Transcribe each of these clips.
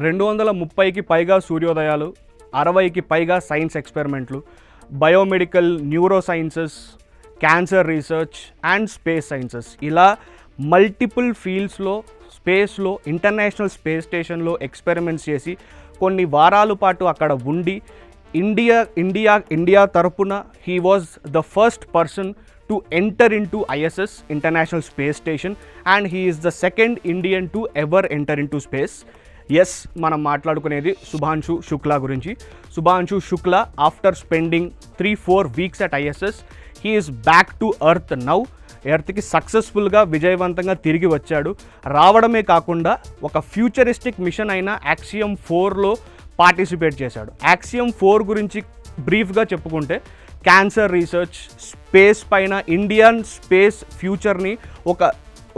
230కి పైగా సూర్యోదయాలు, 60కి పైగా సైన్స్ ఎక్స్పెరిమెంట్లు, biomedical, neuro sciences, cancer research and space sciences, ఇలా మల్టిపుల్ ఫీల్డ్స్లో స్పేస్లో ఇంటర్నేషనల్ స్పేస్ స్టేషన్లో ఎక్స్పెరిమెంట్స్ చేసి కొన్ని వారాల పాటు అక్కడ ఉండి ఇండియా తరపున he was the first person to enter into ISS, international space station, and he is the second Indian to ever enter into space. Yes, మనం మాట్లాడుకునేది శుభాంశు శుక్లా గురించి. Shubhanshu Shukla, after spending 3-4 weeks at ISS, he is back to earth now. ఎర్త్కి సక్సెస్ఫుల్గా విజయవంతంగా తిరిగి వచ్చాడు. రావడమే కాకుండా ఒక ఫ్యూచరిస్టిక్ మిషన్ అయిన యాక్సియం 4లో పార్టిసిపేట్ చేశాడు. యాక్సియం 4 గురించి బ్రీఫ్గా చెప్పుకుంటే, క్యాన్సర్ రీసెర్చ్, స్పేస్ పైన ఇండియన్ స్పేస్ ఫ్యూచర్ని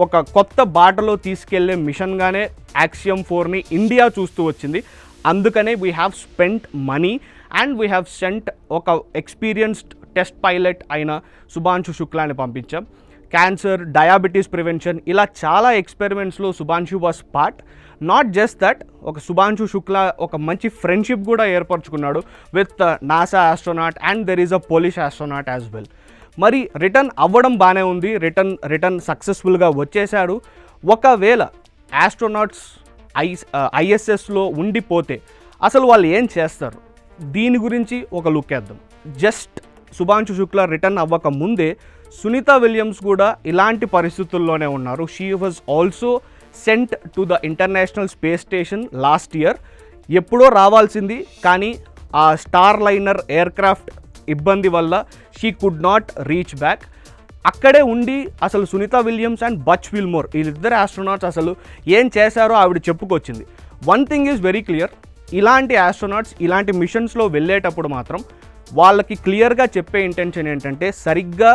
ఒక కొత్త బాటలో తీసుకెళ్లే మిషన్గానే యాక్సియం 4ని ఇండియా చూస్తూ వచ్చింది. అందుకనే we have spent money and we have sent ఒక ఎక్స్పీరియన్స్డ్ టెస్ట్ పైలట్ అయిన శుభాంశు శుక్లాని పంపించాం. క్యాన్సర్, డయాబెటీస్ ప్రివెన్షన్, ఇలా చాలా ఎక్స్పెరిమెంట్స్లో Shubhanshu was part. Not just that, ఒక శుభాంశు శుక్లా ఒక మంచి ఫ్రెండ్షిప్ కూడా ఏర్పరచుకున్నాడు with NASA astronaut and there is a Polish astronaut as well. మరి రిటర్న్ అవ్వడం బాగానే ఉంది, రిటర్న్ సక్సెస్ఫుల్గా వచ్చేశాడు. ఒకవేళ ఆస్ట్రోనాట్స్ ISSలో ఉండిపోతే అసలు వాళ్ళు ఏం చేస్తారు, దీని గురించి ఒక లుక్ వేద్దాం. జస్ట్ శుభాంశు శుక్లా రిటర్న్ అవ్వక ముందే సునీత విలియమ్స్ కూడా ఇలాంటి పరిస్థితుల్లోనే ఉన్నారు. She was also sent to the international space station last year. ఎప్పుడో రావాల్సింది, కానీ ఆ స్టార్ లైనర్ ఎయిర్క్రాఫ్ట్ ఇబ్బంది వల్ల she could not reach back. అక్కడే ఉండి అసలు Sunita Williams and Butch Wilmore, వీళ్ళిద్దరు ఆస్ట్రోనాట్స్ అసలు ఏం చేశారో ఆవిడ చెప్పుకొచ్చింది. One thing is very clear, ఇలాంటి ఆస్ట్రోనాట్స్ ఇలాంటి మిషన్స్లో వెళ్ళేటప్పుడు మాత్రం వాళ్ళకి క్లియర్గా చెప్పే ఇంటెన్షన్ ఏంటంటే, సరిగ్గా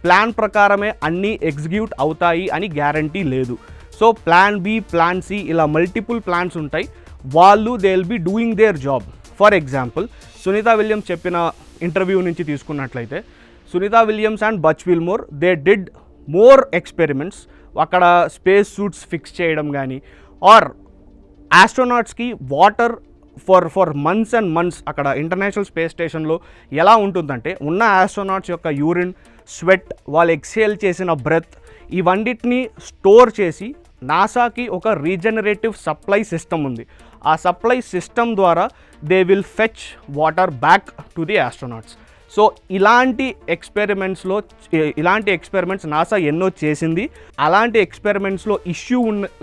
ప్లాన్ ప్రకారమే అన్నీ ఎగ్జిక్యూట్ అవుతాయి అని గ్యారంటీ లేదు. So plan B, plan C, ఇలా మల్టిపుల్ ప్లాన్స్ ఉంటాయి. వాళ్ళు they will be doing their job. For example, Sunita Williams చెప్పిన ఇంటర్వ్యూ నుంచి తీసుకున్నట్లయితే, Sunita Williams and Butch Wilmore they did more experiments. అక్కడ స్పేస్ సూట్స్ ఫిక్స్ చేయడం కానీ, ఆర్ ఆస్ట్రోనాట్స్కి water for months and months అక్కడ ఇంటర్నేషనల్ స్పేస్ స్టేషన్లో ఎలా ఉంటుందంటే, ఉన్న ఆస్ట్రోనాట్స్ యొక్క యూరిన్, స్వెట్, వాళ్ళు ఎక్సేల్ చేసిన బ్రెత్, ఇవన్నిటిని స్టోర్ చేసి నాసాకి ఒక రీజనరేటివ్ సప్లై సిస్టమ్ ఉంది. ఆ సప్లై సిస్టమ్ ద్వారా they will fetch water back to the astronauts. So ఇలాంటి ఎక్స్పెరిమెంట్స్ నాసా ఎన్నో చేసింది. అలాంటి ఎక్స్పెరిమెంట్స్లో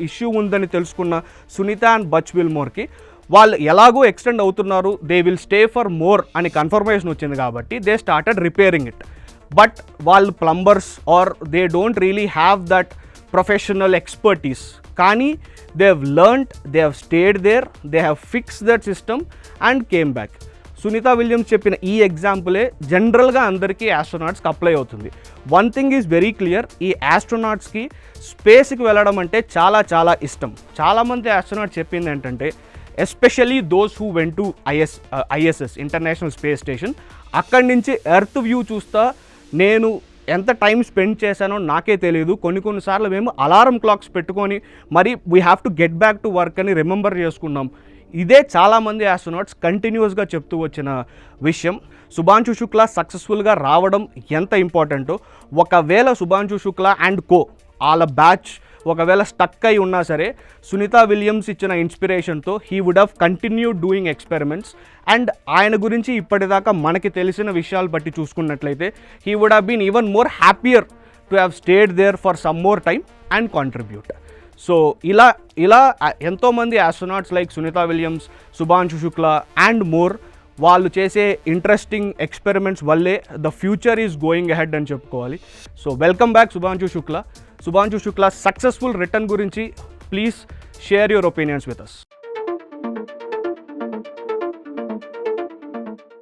ఇష్యూ ఉందని తెలుసుకున్న సునీత అండ్ బచ్ విల్మోర్కి వాళ్ళు ఎలాగో ఎక్స్టెండ్ అవుతున్నారు, they will stay for more అని కన్ఫర్మేషన్ వచ్చింది కాబట్టి they started repairing it. But వాళ్ళు plumbers or they don't really have that professional expertise, కానీ they have learned, they have stayed there, they have fix that system and came back. Sunita Williams చెప్పిన ఈ ఎగ్జాంపులే జనరల్గా అందరికీ ఆస్ట్రోనాట్స్కి అప్లై అవుతుంది. One thing is very clear, ఈ ఆస్ట్రోనాట్స్కి స్పేస్కి వెళ్ళడం అంటే చాలా చాలా ఇష్టం. చాలామంది ఆస్ట్రోనాట్స్ చెప్పింది ఏంటంటే, especially those who went to ISS, international space station, అక్కడి నుంచి ఎర్త్ వ్యూ చూస్తా నేను ఎంత టైం స్పెండ్ చేశానో నాకే తెలియదు. కొన్నిసార్లు మేము అలారం క్లాక్స్ పెట్టుకొని మరి we have to get back to work అని రిమెంబర్ చేసుకున్నాం. ఇదే చాలామంది ఆస్ట్రోనాట్స్ కంటిన్యూస్గా చెప్తూ వచ్చిన విషయం. శుభాంశు శుక్లా సక్సెస్ఫుల్గా రావడం ఎంత ఇంపార్టెంటో, ఒకవేళ శుభాంశు శుక్లా అండ్ కో వాళ్ళ బ్యాచ్ ఒకవేళ స్టక్ అయి ఉన్నా సరే, సునీత విలియమ్స్ ఇచ్చిన ఇన్స్పిరేషన్తో he would have continued doing experiments. And ఆయన గురించి ఇప్పటిదాకా మనకి తెలిసిన విషయాలు బట్టి చూసుకున్నట్లయితే, he would have been even more happier to have stayed there for some more time and contribute. So ఇలా ఎంతోమంది astronauts like Sunita Williams, Shubhanshu Shukla and more వాళ్ళు చేసే ఇంట్రెస్టింగ్ ఎక్స్పెరిమెంట్స్ వల్లే the future is going ahead అని చెప్పుకోవాలి. So welcome back Shubhanshu Shukla. Shubhanshu Shukla successful return గురించి please share your opinions with us.